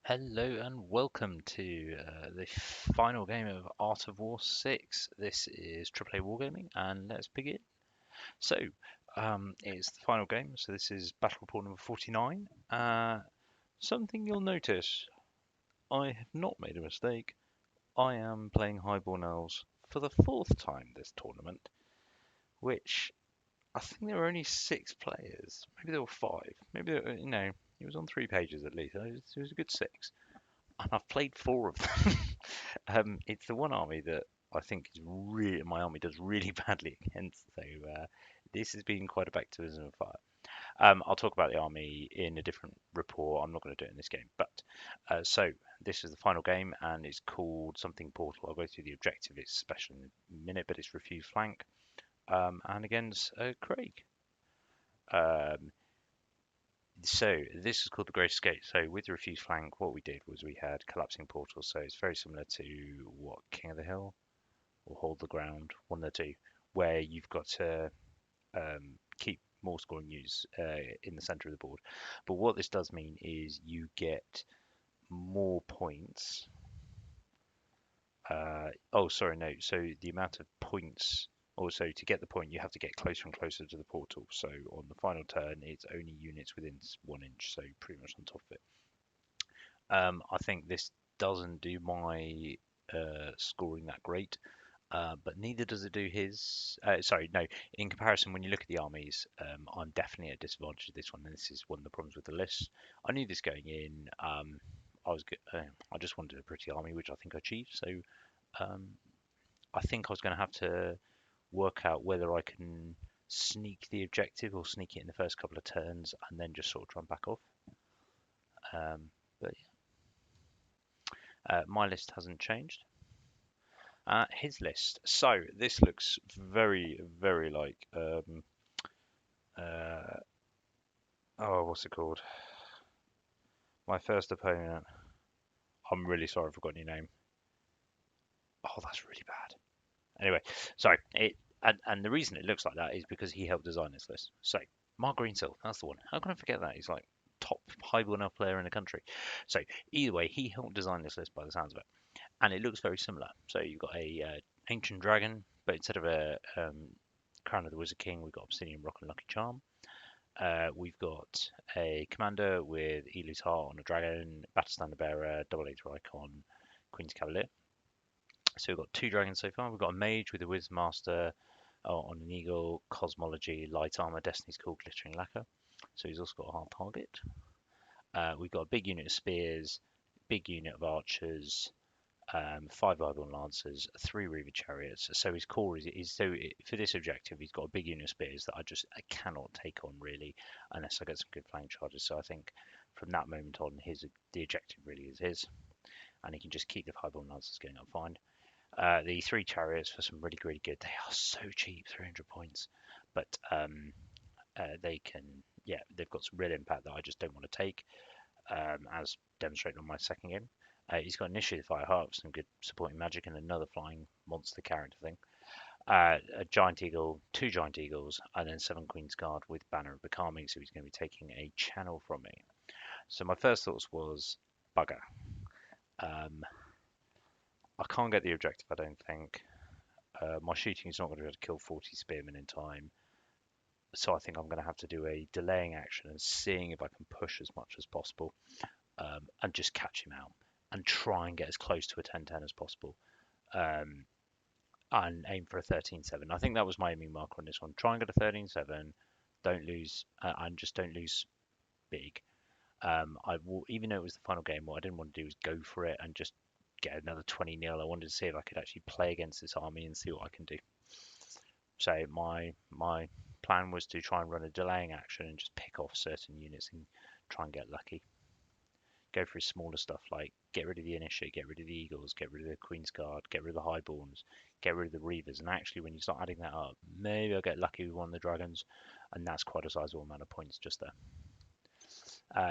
Hello and welcome to the final game of Art of War 6. This is AAA Wargaming and let's begin. So, it's the final game, so this is Battle Report number 49. Something you'll notice, I have not made a mistake. I am playing Highborn Elves for the fourth time this tournament, which I think there were only 6 players. Maybe there were 5. Maybe, it was on 3 pages at least. It was a good 6. And I've played 4 of them. It's the one army that I think is really my army does really badly against. So this has been quite a baptism of fire. I'll talk about the army in a different report. I'm not going to do it in this game, but so this is the final game, and it's called something Portal. I'll go through the objective. It's special in a minute, but it's refuse flank, and against Craig. Um, So this is called the Great Escape. So with the refuse flank, what we did was we had collapsing portals. So it's very similar to what King of the Hill or Hold the Ground, one of the two, where you've got to keep more scoring units in the center of the board. But what this does mean is you get more points. Oh, sorry, no. So the amount of points. Also, to get the point, you have to get closer and closer to the portal. So on the final turn, it's only units within 1 inch, so pretty much on top of it. I think this doesn't do my scoring that great, but neither does it do his. Sorry, no. In comparison, when you look at the armies, I'm definitely at a disadvantage of this one, and this is one of the problems with the list. I knew this going in. I just wanted a pretty army, which I think I achieved. So um, I think I was going to have to work out whether I can sneak the objective or sneak it in the first couple of turns, and then just sort of try and back off. But my list hasn't changed. His list. So this looks very, very like uh, oh, what's it called? My first opponent. I'm really sorry I forgot your name. Oh, that's really bad. Anyway, sorry. And the reason it looks like that is because he helped design this list. So Mark Greensill, that's the one. How can I forget that? He's like top high-born elf player in the country. So either way, he helped design this list by the sounds of it, and it looks very similar. So you've got a ancient dragon, but instead of a Crown of the Wizard King, we've got Obsidian Rock and Lucky Charm. We've got a commander with Elu's Heart on a dragon, Battle Standard Bearer, Double Aether Icon, Queen's Cavalier. So we've got 2 dragons so far. We've got a mage with a Wizard Master on an eagle, Cosmology, Light Armor, Destiny's Call, Glittering Lacquer. So he's also got a hard target. We've got a big unit of spears, big unit of archers, 5 Iron Lancers, 3 Reaver Chariots. So his core for this objective, he's got a big unit of spears that I cannot take on really unless I get some good flank charges. So I think from that moment on, the objective really is his, and he can just keep the 5 Iron Lancers going up fine. The 3 Chariots for some really really good. They are so cheap, 300 points, but they can they've got some real impact that I just don't want to take, as demonstrated on my second game. He's got Initiative Fire Heart, some good supporting magic, and another flying monster character thing. A Giant Eagle, 2 Giant Eagles, and then 7 Queen's Guard with Banner of Becalming, so he's going to be taking a channel from me. So my first thoughts was bugger. Um, I can't get the objective, I don't think. My shooting is not going to be able to kill 40 spearmen in time, so I think I'm going to have to do a delaying action and seeing if I can push as much as possible, and just catch him out and try and get as close to a 10-10 as possible, um, and aim for a 13-7. I think that was my aiming marker on this one. Try and get a 13-7. Don't lose, and just don't lose big. I will, even though it was the final game, what I didn't want to do was go for it and just get another 20-0. I wanted to see if I could actually play against this army and see what I can do. So my plan was to try and run a delaying action and just pick off certain units and try and get lucky. Go for smaller stuff like get rid of the Initiate, get rid of the Eagles, get rid of the Queen's Guard, get rid of the Highborns, get rid of the Reavers. And actually, when you start adding that up, maybe I'll get lucky with one of the Dragons, and that's quite a sizable amount of points just there.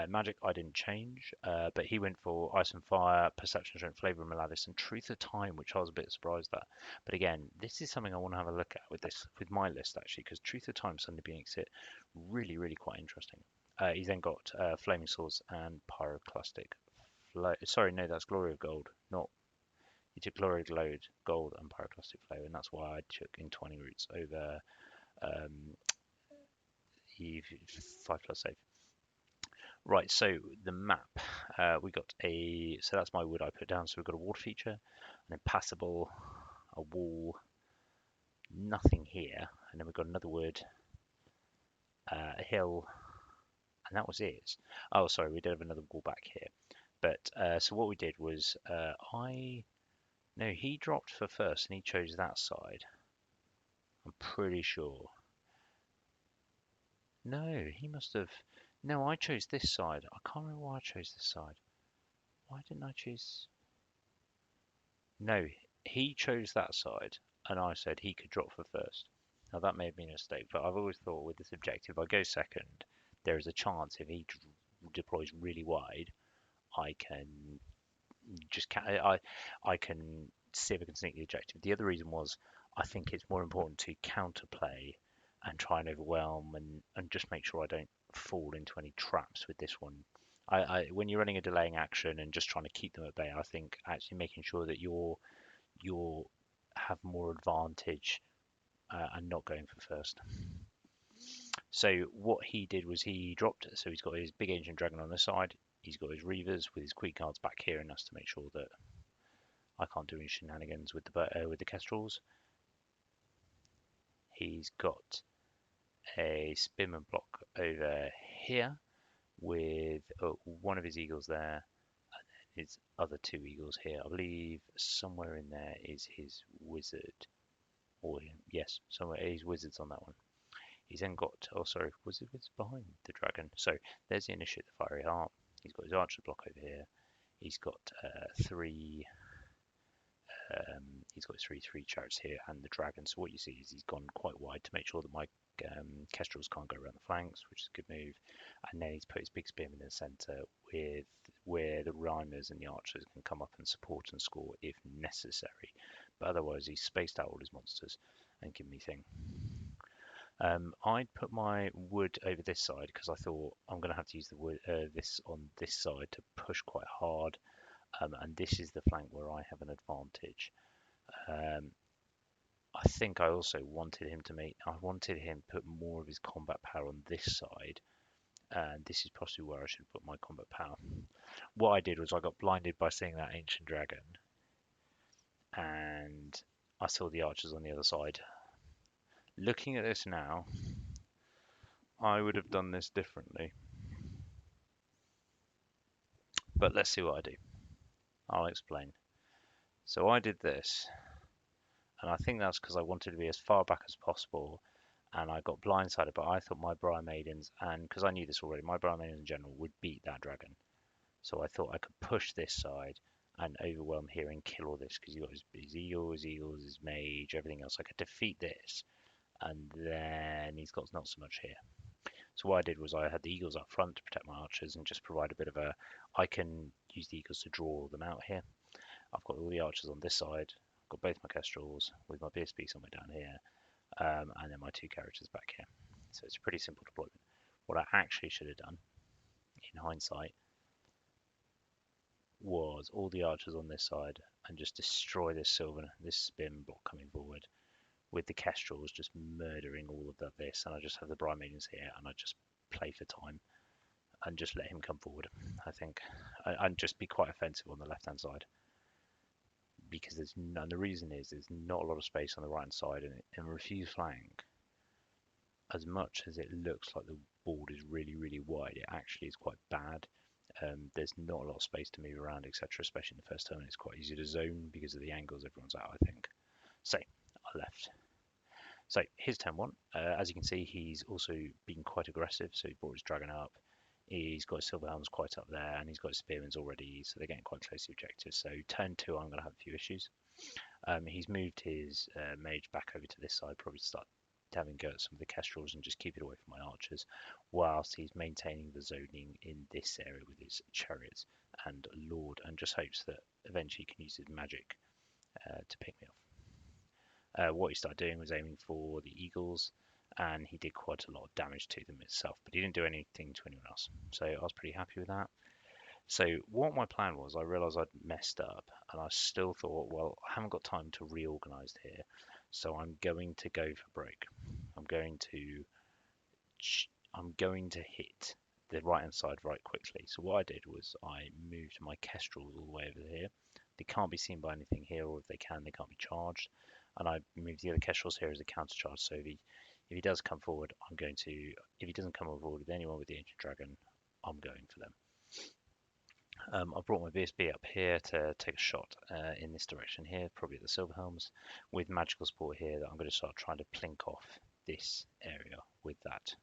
Magic, I didn't change, but he went for Ice and Fire, Perception, Strength, Flavor, and Malevis, and Truth of Time, which I was a bit surprised at. But again, this is something I want to have a look at with my list actually, because Truth of Time suddenly makes it really, really quite interesting. He's then got Flaming Swords and Pyroclastic Flow. Sorry, no, that's Glory of Gold. Not he took Glory of Gold and Pyroclastic Flow, and that's why I took in 20 routes over um, the 5+ save. Right, so the map, we got so that's my wood I put down. So we've got a water feature, an impassable, a wall, nothing here, and then we've got another wood, a hill, and that was it. Oh, sorry, we did have another wall back here. But so what we did was no, he dropped for first and he chose that side. I'm pretty sure. No, he must have. No, I chose this side. I can't remember why I chose this side. Why didn't I choose? No, he chose that side, and I said he could drop for first. Now that may have been a mistake, but I've always thought with this objective, I go second. There is a chance if he deploys really wide, I can I can see if I can sneak the objective. The other reason was I think it's more important to counterplay and try and overwhelm and just make sure I don't fall into any traps with this one. When you're running a delaying action and just trying to keep them at bay, I think actually making sure that you're have more advantage and not going for first. So what he did was he dropped. So he's got his big ancient dragon on this side. He's got his reavers with his queen cards back here, and that's to make sure that I can't do any shenanigans with the kestrels. He's got a spearman block over here with one of his eagles there, and his other two eagles here. I believe somewhere in there is his wizard. Or yes, somewhere his wizard's on that one. He's then got, oh sorry, wizard was behind the dragon. So there's the initiate, the fiery heart. He's got his archer block over here. He's got three he's got his three chariots here and the dragon. So what you see is he's gone quite wide to make sure that my kestrels can't go around the flanks, which is a good move. And then he's put his big spearman in the centre with where the rhymers and the archers can come up and support and score if necessary. But otherwise, he's spaced out all his monsters and given me thing. I'd put my wood over this side because I thought I'm going to have to use the wood this on this side to push quite hard. And this is the flank where I have an advantage. I think I also wanted him put more of his combat power on this side, and this is possibly where I should put my combat power. What I did was I got blinded by seeing that ancient dragon, and I saw the archers on the other side. Looking at this now, I would have done this differently. But let's see what I do. I'll explain. So I did this, and I think that's because I wanted to be as far back as possible, and I got blindsided, but I thought my Briar Maidens, and because I knew this already, my Briar Maidens in general would beat that dragon. So I thought I could push this side and overwhelm here and kill all this, because you've got his eagles, his mage, everything else. I could defeat this, and then he's got not so much here. So what I did was I had the eagles up front to protect my archers and just provide a bit of I can use the eagles to draw them out here. I've got all the archers on this side. I've got both my kestrels with my BSB somewhere down here, and then my two characters back here. So it's a pretty simple deployment. What I actually should have done, in hindsight, was all the archers on this side and just destroy this spearman block coming forward, with the kestrels just murdering all of this, and I just have the Briar Maidens here, and I just play for time and just let him come forward. I think, and just be quite offensive on the left-hand side, because the reason is there's not a lot of space on the right-hand side, and in refuse flank, as much as it looks like the board is really wide, it actually is quite bad. There's not a lot of space to move around, etc. Especially in the first turn, it's quite easy to zone because of the angles everyone's at, I think. So I left. So his turn one. As you can see, he's also been quite aggressive. So he brought his dragon up. He's got his silver helms quite up there, and he's got his spearmans already, so they're getting quite close to the objective. So turn two, I'm going to have a few issues. He's moved his mage back over to this side, probably to start having a go at some of the kestrels and just keep it away from my archers, whilst he's maintaining the zoning in this area with his chariots and lord, and just hopes that eventually he can use his magic to pick me off. What he started doing was aiming for the eagles, and he did quite a lot of damage to them itself, but he didn't do anything to anyone else, so I was pretty happy with that. So what my plan was, I realised I'd messed up, and I still thought, well, I haven't got time to reorganise here, so I'm going to go for broke. I'm going to I'm going to hit the right hand side right quickly. So what I did was I moved my kestrels all the way over here. They can't be seen by anything here, or if they can, they can't be charged. And I moved the other kestrels here as a counter charge. So if he does come forward, I'm going to. If he doesn't come on board with anyone with the ancient dragon, I'm going for them. I brought my BSB up here to take a shot in this direction here, probably at the Silver Helms, with magical support here that I'm going to start trying to plink off this area with that.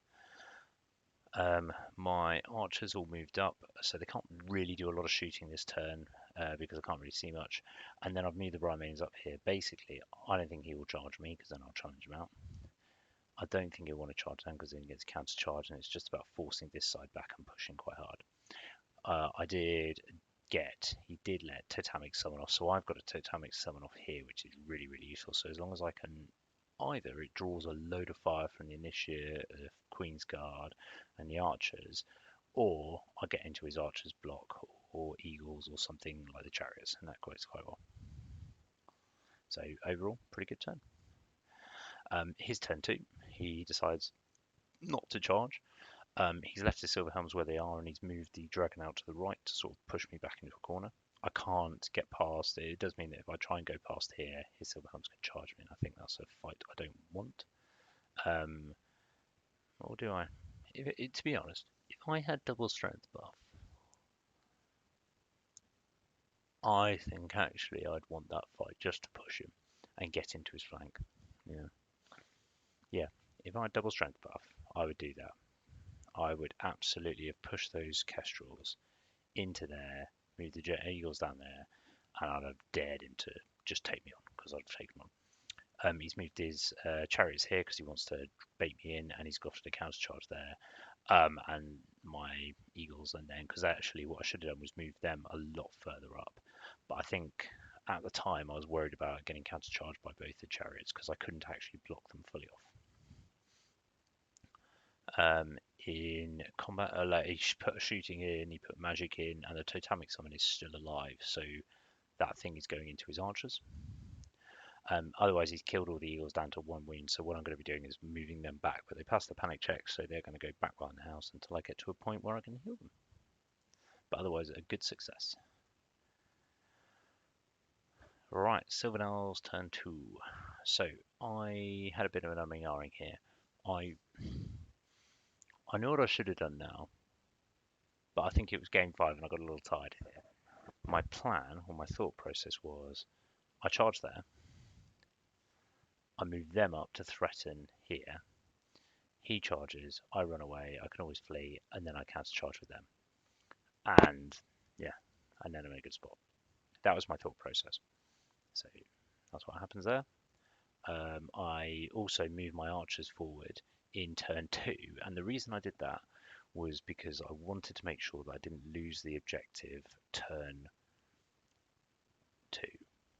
My archers all moved up, so they can't really do a lot of shooting this turn because I can't really see much. And then I've moved the Brahmins up here. Basically, I don't think he will charge me because then I'll challenge him out. I don't think he'll want to charge them because then he gets counter charge, and it's just about forcing this side back and pushing quite hard. He did let Totemic summon off, so I've got a Totemic summon off here, which is really, really useful. So as long as I can, either it draws a load of fire from the Initiate, the Queen's Guard, and the Archers, or I get into his Archers block, or Eagles, or something like the Chariots, and that works quite well. So overall, pretty good turn. His turn 2, he decides not to charge. He's left his Silver Helms where they are, and he's moved the dragon out to the right to sort of push me back into a corner. I can't get past it. It does mean that if I try and go past here, his Silver Helms can charge me, and I think that's a fight I don't want. Or do I? To be honest, if I had double strength buff, I think actually I'd want that fight just to push him and get into his flank. Yeah. Yeah. If I had double strength buff, I would do that. I would absolutely have pushed those kestrels into there, move the jet eagles down there, and I'd have dared him to just take me on because I'd have taken him on. He's moved his chariots here because he wants to bait me in, and he's got a counter charge there. And my eagles, and then because actually what I should have done was move them a lot further up. But I think at the time I was worried about getting counter charged by both the chariots because I couldn't actually block them fully off. In combat, like he put shooting in, he put magic in, and the totemic summon is still alive, so that thing is going into his archers. Otherwise, he's killed all the eagles down to 1 wound, so what I'm going to be doing is moving them back, but they passed the panic check, so they're going to go back behind the house until I get to a point where I can heal them. But otherwise, a good success. Right, Sylvanel's turn 2. So, I had a bit of an umming ahhing here. I know what I should have done now, but I think it was game 5 and I got a little tired here. My plan, or my thought process was, I charge there, I move them up to threaten here, he charges, I run away, I can always flee, and then I counter charge with them. And yeah, and then I'm in a good spot. That was my thought process. So that's what happens there. I also move my archers forward in turn 2, and the reason I did that was because I wanted to make sure that I didn't lose the objective turn 2.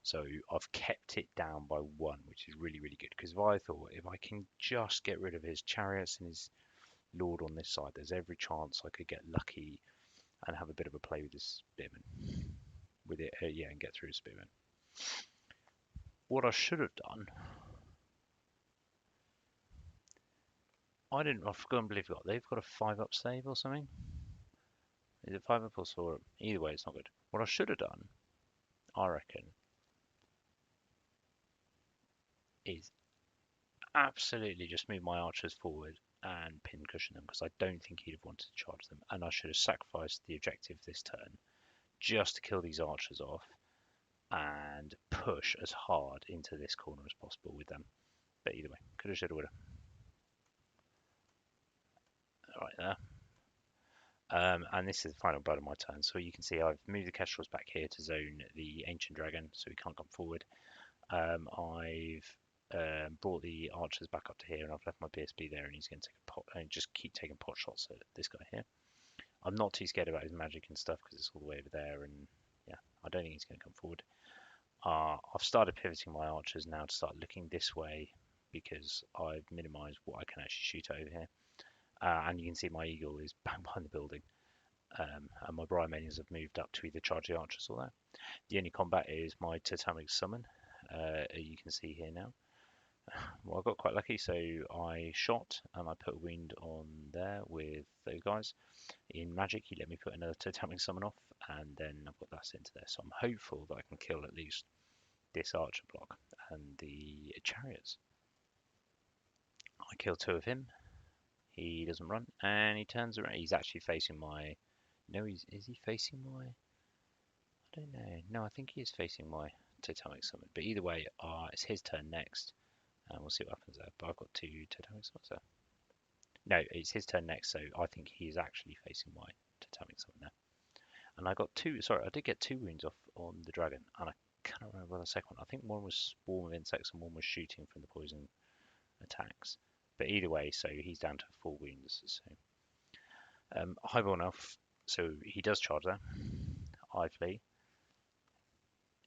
So I've kept it down by 1, which is really, really good. Because if I thought if I can just get rid of his chariots and his lord on this side, there's every chance I could get lucky and have a bit of a play with this spearman. With it, yeah, and get through his spearman. What I should have done, I forgot and believe they've got a 5-up save or something. Is it 5-up or 4-up? Either way, it's not good. What I should have done, I reckon, is absolutely just move my archers forward and pin cushion them because I don't think he'd have wanted to charge them, and I should have sacrificed the objective this turn just to kill these archers off and push as hard into this corner as possible with them. But either way, coulda, shoulda, woulda. Right there. And this is the final part of my turn. So you can see I've moved the kestrels back here to zone the ancient dragon, so he can't come forward. I've brought the archers back up to here, and I've left my BSB there, and he's going to take a pot and just keep taking pot shots at this guy here. I'm not too scared about his magic and stuff because it's all the way over there, and yeah, I don't think he's going to come forward. I've started pivoting my archers now to start looking this way because I've minimised what I can actually shoot over here. And you can see my eagle is back behind the building. and my Bryomanians have moved up to either charge the archers or that. The only combat is my Totemic Summon. You can see here now. Well, I got quite lucky, so I shot and I put a wound on there with those guys. In Magic, he let me put another Totemic Summon off, and then I've got that into there. So I'm hopeful that I can kill at least this archer block and the chariots. I kill 2 of him. He doesn't run, and he turns around. He's actually facing my. No, is he facing my? I don't know. No, I think he is facing my Totemic Summon. But either way, it's his turn next, and we'll see what happens there. But I've got 2 Totemic Summons there. No, it's his turn next, so I think he is actually facing my Totemic Summon there. And I got 2. Sorry, I did get 2 wounds off on the dragon, and I can't remember the second one. I think one was Swarm of Insects and one was shooting from the poison attacks. But either way, so he's down to 4 wounds. So Highborn Elf, so he does charge there. I flee.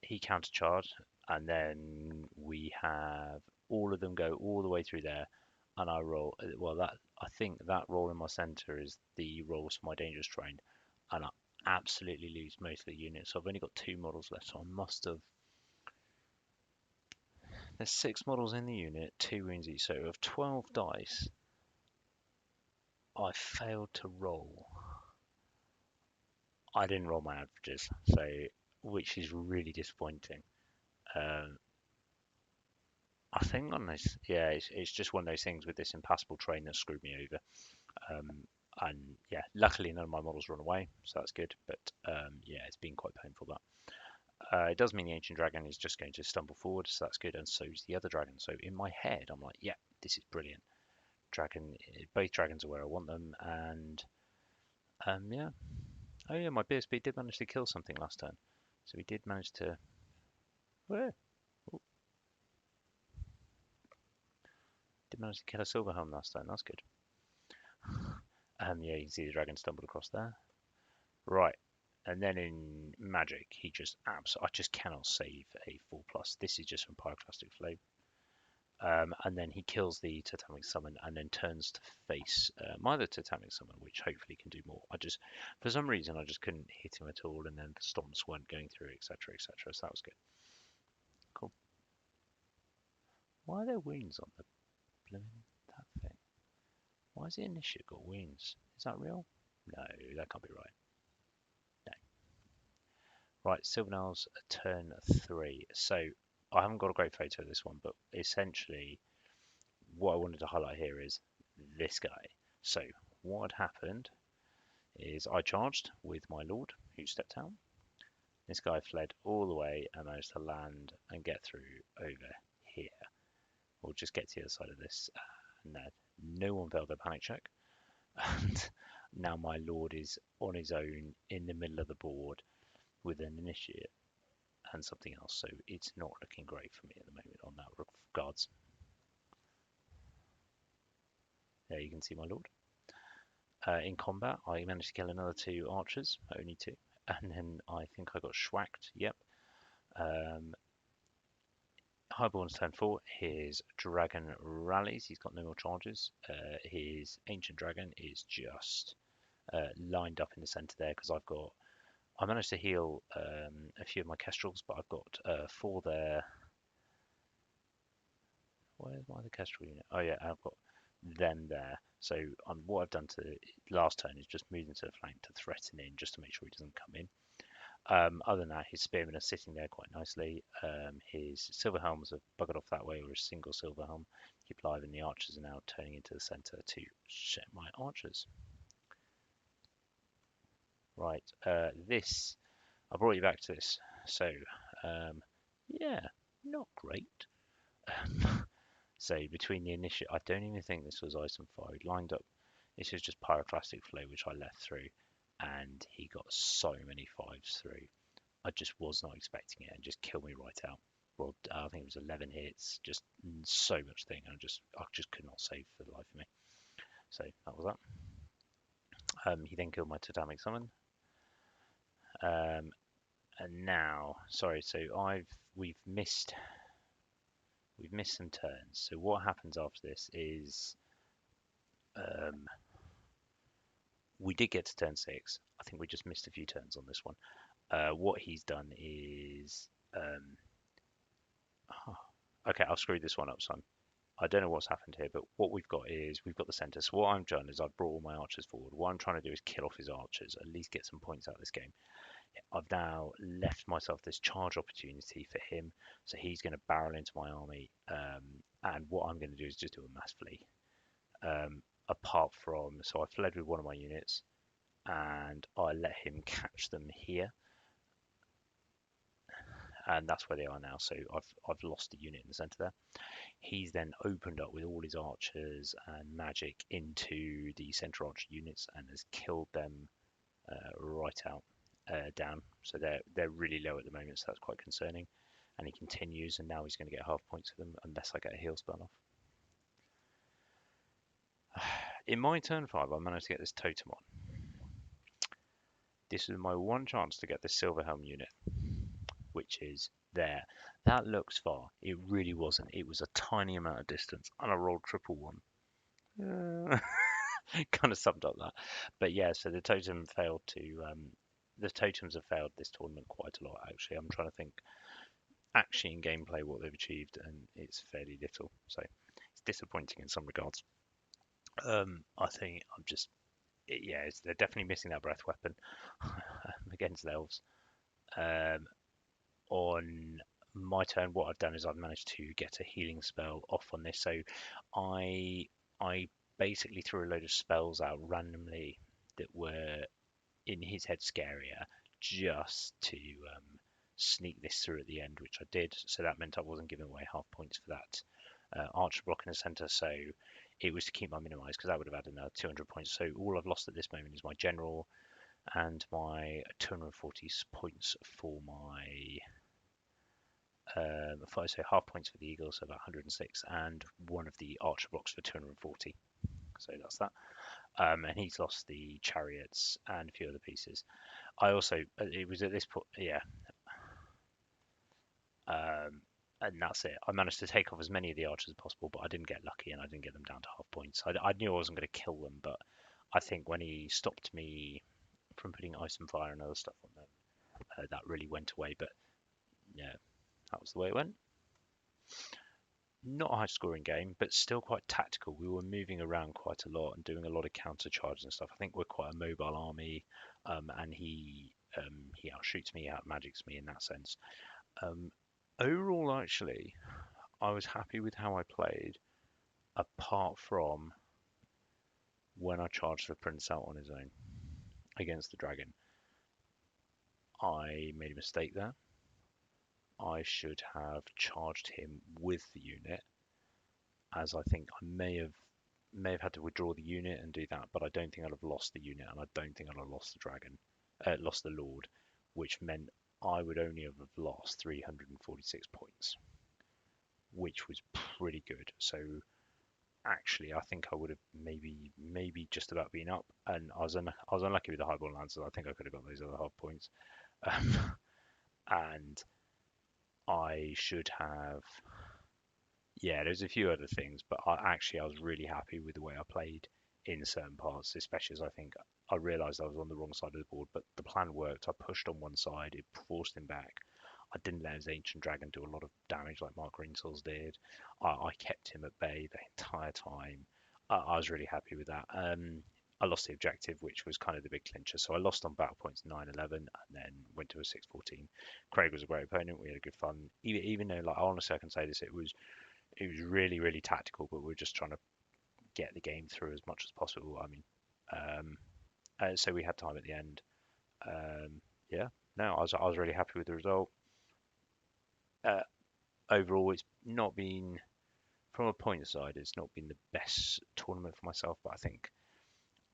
He counter charge, and then we have all of them go all the way through there, and I roll. Well, that I think that roll in my center is the rolls for my dangerous terrain, and I absolutely lose most of the units. So I've only got 2 models left, so I must have. There's 6 models in the unit, 2 wounds each. So of 12 dice, I failed to roll. I didn't roll my averages, so which is really disappointing. I think on this, yeah, it's just one of those things with this impassable terrain that screwed me over. And yeah, luckily none of my models run away, so that's good. But yeah, it's been quite painful that. It does mean the ancient dragon is just going to stumble forward, so that's good, and so is the other dragon. So in my head, I'm like, yeah, this is brilliant. Both dragons are where I want them, and yeah. Oh yeah, my BSB did manage to kill something last turn, so we did manage to. Where? Oh, did manage to kill a Silverhelm last turn. That's good. Yeah, you can see the dragon stumbled across there. Right, and then in Magic, he just I just cannot save a 4+. This is just from Pyroclastic Flow. And then he kills the Totemic Summon and then turns to face my other Totemic Summon, which hopefully can do more. For some reason, I just couldn't hit him at all, and then the stomps weren't going through, etc., etc. So that was good. Cool. Why are there wounds on the blooming that thing? Why has the initiative got wounds? Is that real? No, that can't be right. No. Right, Sylvanel's turn 3. So I haven't got a great photo of this one, but essentially what I wanted to highlight here is this guy. So what had happened is I charged with my lord, who stepped out. This guy fled all the way and managed to land and get through over here. We'll just get to the other side of this. No one failed their panic check. And now my lord is on his own in the middle of the board with an initiate and something else. So it's not looking great for me at the moment on that regards. There you can see my lord. In combat, I managed to kill another 2 archers, only 2, and then I think I got schwacked. Yep. Highborn's turn 4. His dragon rallies. He's got no more charges. His ancient dragon is just lined up in the center there because I managed to heal a few of my kestrels, but I've got 4 there. Where's my other kestrel unit? Oh yeah, I've got them there. So what I've done to last turn is just move into the flank to threaten in, just to make sure he doesn't come in. Other than that, his spearmen are sitting there quite nicely. His silver helms have buggered off that way, or a single silver helm. Keep live, and the archers are now turning into the center to set my archers. Right, I brought you back to this. So, yeah, not great. So between the initial, I don't even think this was ice and fire. He lined up. This was just pyroclastic flow, which I left through, and he got so many 5s through. I just was not expecting it, and just killed me right out. Well, I think it was 11 hits, just so much thing. I just could not save for the life of me. So that was that. He then killed my Totemic Summon. And now, sorry, so we've missed some turns. So what happens after this is We did get to turn 6. I think we just missed a few turns on this one. What he's done is, okay, I'll screw this one up, son. I don't know what's happened here, but what we've got is we've got the centre. So what I've done is I've brought all my archers forward. What I'm trying to do is kill off his archers, at least get some points out of this game. I've now left myself this charge opportunity for him, so he's going to barrel into my army, and what I'm going to do is just do a mass flee. Apart from, so I fled with one of my units, and I let him catch them here, and that's where they are now. So I've lost a unit in the centre there. He's then opened up with all his archers and magic into the centre archer units and has killed them right out down. So they're really low at the moment, so that's quite concerning. And he continues, and now he's going to get half points for them unless I get a heal spell off. In my turn 5, I managed to get this totem on. This is my one chance to get this silver helm unit, which is there. That looks far. It really wasn't. It was a tiny amount of distance, and I rolled triple one. Kind of summed up that. But yeah, so the totem failed to. The totems have failed this tournament quite a lot. Actually, I'm trying to think. Actually, in gameplay, what they've achieved, and it's fairly little. So it's disappointing in some regards. I think I'm just. Yeah, they're definitely missing that breath weapon against the elves. Um, on my turn, what I've done is I've managed to get a healing spell off on this. So I basically threw a load of spells out randomly that were in his head scarier just to sneak this through at the end, which I did. So that meant I wasn't giving away half points for that archer block in the centre. So it was to keep my minimised because that would have added another 200 points. So all I've lost at this moment is my general and my 240 points for my so half points for the Eagles, so about 106, and one of the archer blocks for 240. So that's that. And he's lost the chariots and a few other pieces. I also, it was at this point, yeah. And that's it. I managed to take off as many of the archers as possible, but I didn't get lucky and I didn't get them down to half points. I knew I wasn't going to kill them, but I think when he stopped me from putting ice and fire and other stuff on them, that really went away. But yeah, that was the way it went. Not a high scoring game, but still quite tactical. We were moving around quite a lot and doing a lot of counter charges and stuff. I think we're quite a mobile army, and he outshoots me, out magics me in that sense. Um, Overall, actually, I was happy with how I played, apart from when I charged the prince out on his own against the dragon. I made a mistake there. I should have charged him with the unit, as I think I may have had to withdraw the unit and do that, but I don't think I'd have lost the unit, and I don't think I'd have lost the dragon, lost the lord, which meant I would only have lost 346 points, which was pretty good. So actually, I think I would have maybe just about been up, and I was unlucky with the highball lancers. I think I could have got those other half points, and I should have. Yeah, there's a few other things, but I was really happy with the way I played in certain parts, especially as I think I realised I was on the wrong side of the board, but the plan worked. I pushed on one side, it forced him back. I didn't let his ancient dragon do a lot of damage like Mark Greenswell's did. I kept him at bay the entire time. I was really happy with that. I lost the objective, which was kind of the big clincher. So I lost on battle points 9-11 and then went to a 6-14. Craig was a great opponent. We had a good fun. Even though, like, honestly, I can say this, it was really, really tactical, but we're just trying to get the game through as much as possible. I mean, so we had time at the end. Yeah, no, I was really happy with the result. Uh, Overall, it's not been from a point side, it's not been the best tournament for myself, but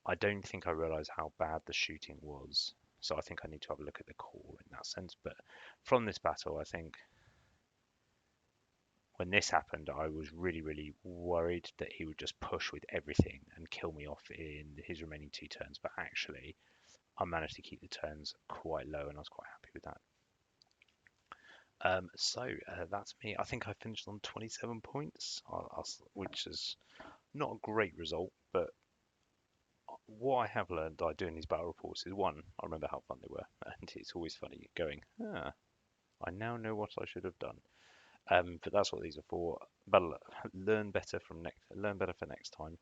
I don't think I realised how bad the shooting was. So I think I need to have a look at the core in that sense. But from this battle, I think when this happened, I was really, really worried that he would just push with everything and kill me off in his remaining 2 turns. But actually, I managed to keep the turns quite low, and I was quite happy with that. So that's me. I think I finished on 27 points, which is not a great result, but what I have learned by doing these battle reports is one, I remember how fun they were, and it's always funny going, I now know what I should have done. But that's what these are for. But learn better for next time.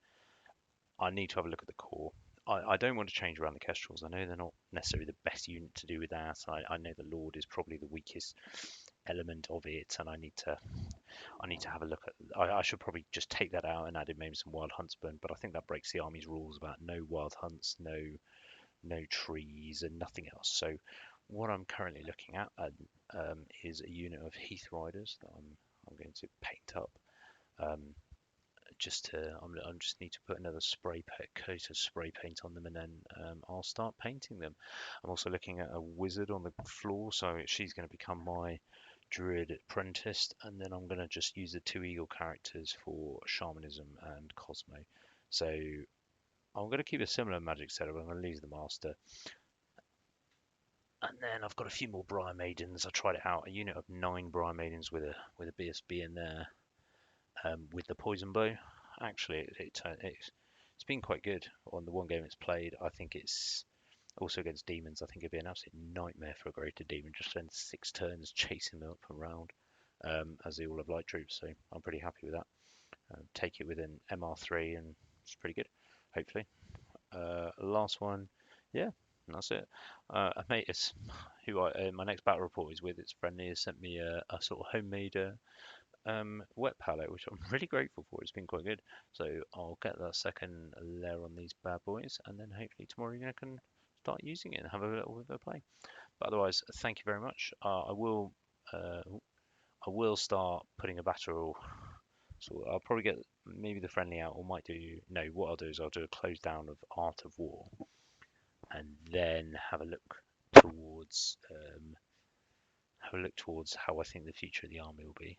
I need to have a look at the core. I don't want to change around the Kestrels. I know they're not necessarily the best unit to do with that. I know the Lord is probably the weakest element of it, and I need to have a look at. I should probably just take that out and add in maybe some wild huntsman, but I think that breaks the army's rules about no wild hunts, no trees, and nothing else. So what I'm currently looking at is a unit of Heath Riders that I'm going to paint up. Um, I'm just need to put another coat of spray paint on them, and then I'll start painting them. I'm also looking at a wizard on the floor, so she's going to become my druid apprentice, and then I'm going to just use the two eagle characters for shamanism and Cosmo. So I'm going to keep a similar magic setup. I'm going to leave the master, and then I've got a few more Briar Maidens. I tried it out, a unit of 9 Briar Maidens with a BSB in there, with the poison bow. Actually, it's been quite good on the one game it's played. I think it's also against demons. I think it'd be an absolute nightmare for a greater demon. Just spend 6 turns chasing them up around, as they all have light troops. So I'm pretty happy with that. Take it with an MR3 and it's pretty good. Hopefully. Last one, yeah, and that's it. A mate is who my next battle report is with. It's friendly. Has sent me a sort of homemade wet palette, which I'm really grateful for. It's been quite good. So I'll get that second layer on these bad boys, and then hopefully tomorrow I can start using it and have a little bit of a play. But otherwise, thank you very much. I will start putting a battle. So I'll probably get maybe the friendly out, or might do. No, what I'll do is I'll do a close down of Art of War, and then have a look towards how I think the future of the army will be.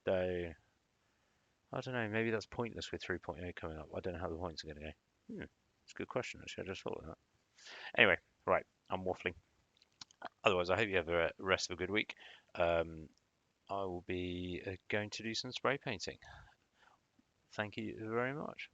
Though I don't know, maybe that's pointless with 3.0 coming up. I don't know how the points are going to go. It's a good question, actually. I just thought of that. Anyway, right, I'm waffling. Otherwise, I hope you have a rest of a good week. Um, I will be going to do some spray painting. Thank you very much.